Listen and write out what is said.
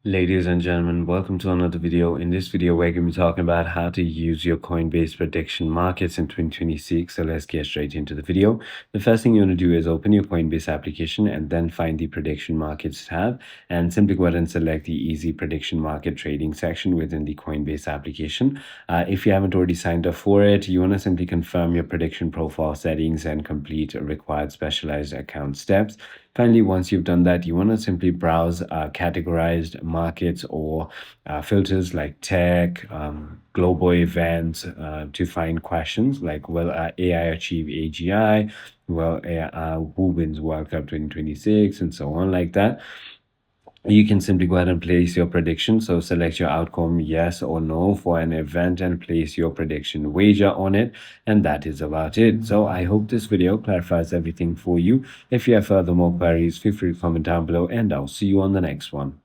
Ladies and gentlemen, welcome to another video. In this video, we're going to be talking about how to use your Coinbase prediction markets in 2026. So let's get straight into the video. The first thing you want to do is open your Coinbase application and then find the prediction markets tab and simply go ahead and select the easy prediction market trading section within the Coinbase application. If you haven't already signed up for it, you want to simply confirm your prediction profile settings and complete required specialized account steps. Finally, once you've done that, you want to simply browse categorized markets or filters like tech, global events to find questions like, will AI achieve AGI? Well, who wins World Cup 2026? And so on like that. You can simply go ahead and place your prediction. So select your outcome, yes or no, for an event and place your prediction wager on it. And that is about it. So I hope this video clarifies everything for you. If you have further more queries, feel free to comment down below and I'll see you on the next one.